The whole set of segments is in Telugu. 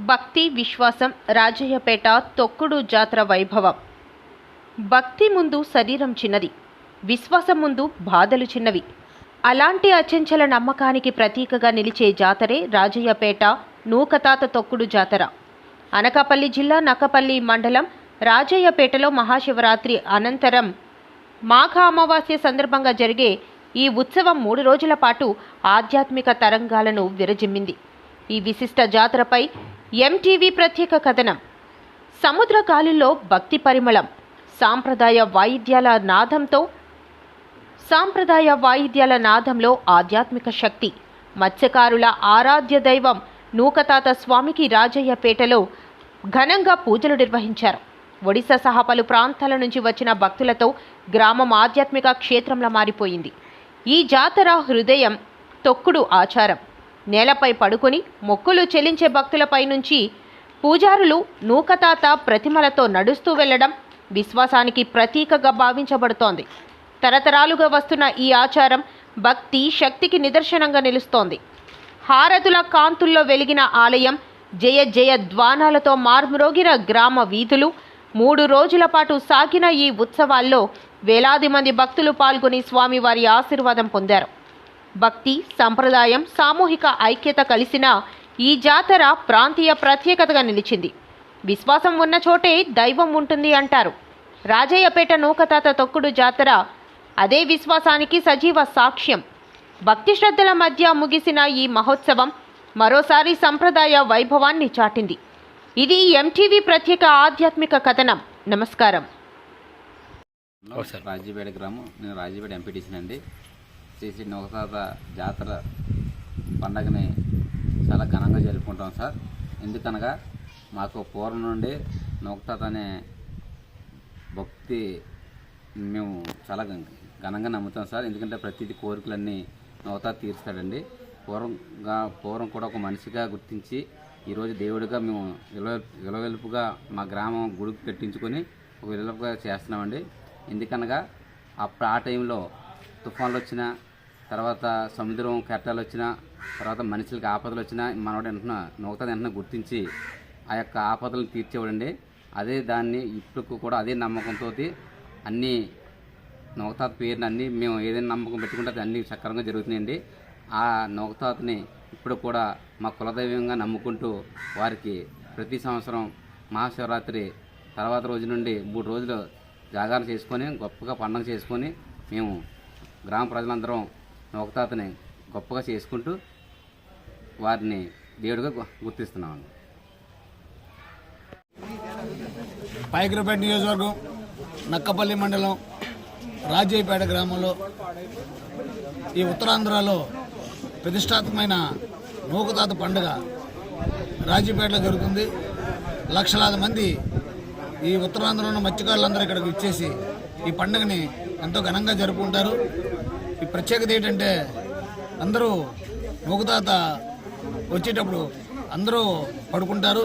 భక్తి విశ్వాసం రాజయ్యపేట తొక్కుడు జాతర వైభవం. భక్తి ముందు శరీరం చిన్నది, విశ్వాసం ముందు బాధలు చిన్నవి. అలాంటి అచంచల నమ్మకానికి ప్రతీకగా నిలిచే జాతరే రాజయ్యపేట నూకతాత తొక్కుడు జాతర. అనకాపల్లి జిల్లా నక్కపల్లి మండలం రాజయ్యపేటలో మహాశివరాత్రి అనంతరం మాఘ అమావాస్య సందర్భంగా జరిగే ఈ ఉత్సవం 3 రోజుల పాటు ఆధ్యాత్మిక తరంగాలను విరజిమ్మింది. ఈ విశిష్ట జాతరపై ఎంటీవీ ప్రత్యేక కథనం. సముద్ర గాలుల్లో భక్తి పరిమళం, సాంప్రదాయ వాయిద్యాల నాదంలో ఆధ్యాత్మిక శక్తి. మత్స్యకారుల ఆరాధ్య దైవం నూకతాత స్వామికి రాజయ్యపేటలో ఘనంగా పూజలు నిర్వహించారు. ఒడిశా సహా పలు ప్రాంతాల నుంచి వచ్చిన భక్తులతో గ్రామం ఆధ్యాత్మిక క్షేత్రంలా మారిపోయింది. ఈ జాతర హృదయం తొక్కుడు ఆచారం. నేలపై పడుకొని మొక్కులు చెల్లించే భక్తులపై నుంచి పూజారులు నూకతాత ప్రతిమలతో నడుస్తూ వెళ్లడం విశ్వాసానికి ప్రతీకగా భావించబడుతోంది. తరతరాలుగా వస్తున్న ఈ ఆచారం భక్తి శక్తికి నిదర్శనంగా నిలుస్తోంది. హారతుల కాంతుల్లో వెలిగిన ఆలయం, జయ జయ ధ్వానాలతో మార్మ్రోగిన గ్రామ వీధులు. 3 రోజుల పాటు సాగిన ఈ ఉత్సవాల్లో వేలాది మంది భక్తులు పాల్గొని స్వామివారి ఆశీర్వాదం పొందారు. భక్తి, సంప్రదాయం, సామూహిక ఐక్యత కలిసిన ఈ జాతర ప్రాంతీయ ప్రత్యేకతగా నిలిచింది. విశ్వాసం ఉన్న చోటే దైవం ఉంటుంది అంటారు. రాజయ్యపేట నూకతాత తొక్కుడు జాతర అదే విశ్వాసానికి సజీవ సాక్ష్యం. భక్తి శ్రద్ధల మధ్య ముగిసిన ఈ మహోత్సవం మరోసారి సంప్రదాయ వైభవాన్ని చాటింది. ఇది ఎంటీవీ ప్రత్యేక ఆధ్యాత్మిక కథనం. నమస్కారం. రాజయ్యపేట గ్రామం, నేను రాజయ్యపేట ఎంపీటీసీనండి. శ్రీ నూకతాత జాతర పండగని చాలా ఘనంగా జరుపుకుంటాం సార్. ఎందుకనగా మాకు పూర్వం నుండి నూకతాత అనే భక్తి మేము చాలా ఘనంగా నమ్ముతాం సార్. ఎందుకంటే ప్రతిదీ కోరికలన్నీ నూకతాత తీరుస్తాడండి. పూర్వం కూడా ఒక మనిషిగా గుర్తించి ఈరోజు దేవుడిగా మేము విలవెలుపుగా మా గ్రామం గుడికి కట్టించుకొని ఒక విలువగా చేస్తున్నామండి. ఎందుకనగా అప్పుడు ఆ టైంలో తుఫాన్లు వచ్చినా, తర్వాత సముద్రం కెరటాలు వచ్చినా, తర్వాత మనుషులకి ఆపదలు వచ్చినా మనవాడు నూకతాత వెంటనే గుర్తించి ఆ యొక్క ఆపదలను తీర్చేవాడండి. అదే దాన్ని ఇప్పుడు కూడా అదే నమ్మకంతో అన్నీ నూకతాత పేరుని అన్నీ మేము ఏదైనా నమ్మకం పెట్టుకుంటే అది అన్నీ సక్రమంగా జరుగుతున్నాయండి. ఆ నూకతాతని ఇప్పుడు కూడా మా కులదైవంగా నమ్ముకుంటూ వారికి ప్రతి సంవత్సరం మహాశివరాత్రి తర్వాత రోజు నుండి 3 రోజులు జాగారం చేసుకొని గొప్పగా పండుగ చేసుకొని మేము గ్రామ ప్రజలందరం నూకతాతని గొప్పగా చేసుకుంటూ వారిని దేవుడిగా గుర్తిస్తున్నామండి. పాయకరపేట నియోజకవర్గం నక్కపల్లి మండలం రాజయ్యపేట గ్రామంలో ఈ ఉత్తరాంధ్రలో ప్రతిష్టాత్మకమైన నూకతాత పండుగ రాజయ్యపేటలో జరుగుతుంది. లక్షలాది మంది ఈ ఉత్తరాంధ్రలో ఉన్న మత్స్యకారులందరూ ఇక్కడికి వచ్చేసి ఈ పండుగని ఎంతో ఘనంగా జరుపుకుంటారు. ఈ ప్రత్యేకత ఏంటంటే అందరూ నూకతాత వచ్చేటప్పుడు అందరూ పడుకుంటారు.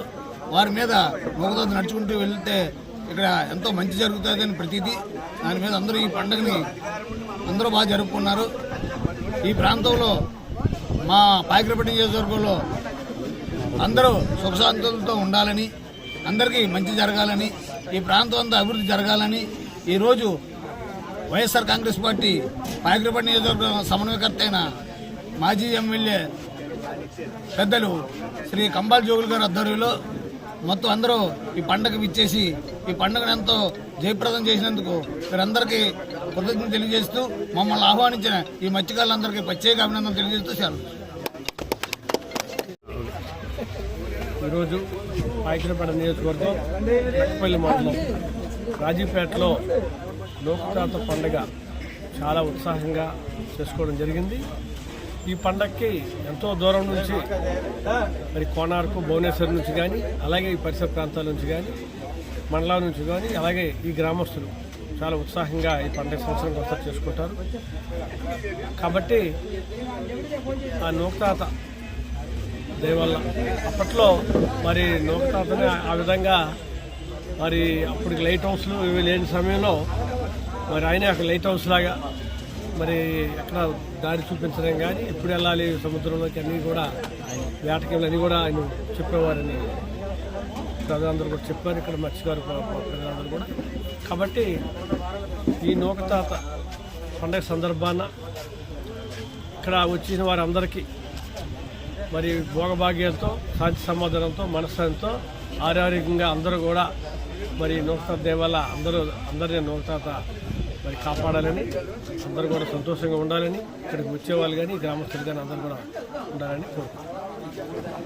వారి మీద నూకతాత నడుచుకుంటూ వెళ్తే ఇక్కడ ఎంతో మంచి జరుగుతుందని ప్రతీది. దాని మీద అందరూ ఈ పండుగని అందరూ బాగా జరుపుకున్నారు. ఈ ప్రాంతంలో మా పాయకరపేట నియోజకవర్గంలో అందరూ సుఖశాంతులతో ఉండాలని, అందరికీ మంచి జరగాలని, ఈ ప్రాంతం అంతా అభివృద్ధి జరగాలని ఈరోజు వైఎస్ఆర్ కాంగ్రెస్ పార్టీ పాయకరపేట నియోజకవర్గం సమన్వయకర్త అయిన మాజీ ఎమ్మెల్యే పెద్దలు శ్రీ కంబాల్ జోగులు గారి ఆధ్వర్యంలో మొత్తం అందరూ ఈ పండుగకు ఇచ్చేసి ఈ పండుగను ఎంతో జయప్రదం చేసినందుకు వీరందరికీ కృతజ్ఞతలు తెలియజేస్తూ మమ్మల్ని ఆహ్వానించిన ఈ మత్స్యకారులందరికీ ప్రత్యేక అభినందనలు తెలియజేస్తూ సెలవు. ఈరోజు పాయకరపేట నియోజకవర్గం నక్కపల్లి మండలం రాజయ్యపేటలో నూకతాత పండుగ చాలా ఉత్సాహంగా చేసుకోవడం జరిగింది. ఈ పండగకి ఎంతో దూరం నుంచి మరి కోనార్కు, భువనేశ్వర్ నుంచి కానీ, అలాగే ఈ పరిసర ప్రాంతాల నుంచి కానీ, మండలం నుంచి కానీ, అలాగే ఈ గ్రామస్తులు చాలా ఉత్సాహంగా ఈ పండుగ సంవత్సరం ఒకసారి చేసుకుంటారు. కాబట్టి ఆ నూకతాత దయవల్ల అప్పట్లో మరి నూకతాతని ఆ విధంగా మరి అప్పటికి లైట్ హౌస్లు ఇవి లేని సమయంలో మరి ఆయన ఒక లైట్ హౌస్ లాగా మరి ఎక్కడ దారి చూపించడం కానీ, ఎప్పుడు వెళ్ళాలి సముద్రంలోకి అన్నీ కూడా వేటకి అన్నీ కూడా ఆయన చెప్పేవారని ప్రజలందరూ కూడా చెప్పారు, ఇక్కడ మత్స్యకారు ప్రజలందరూ కూడా. కాబట్టి ఈ నూకతాత పండగ సందర్భాన ఇక్కడ వచ్చిన వారందరికీ మరి భోగభాగ్యాలతో, శాంతి సమాధానంతో, మనశ్శాంతితో, ఆరోగ్యంగా అందరూ కూడా మరి నూకతాత దేవాల అందరినీ నూకతాత మరి కాపాడాలని, అందరూ కూడా సంతోషంగా ఉండాలని, ఇక్కడికి వచ్చేవాళ్ళు కానీ గ్రామస్తులు కానీ అందరూ కూడా ఉండాలని కోరుకుంటున్నాను.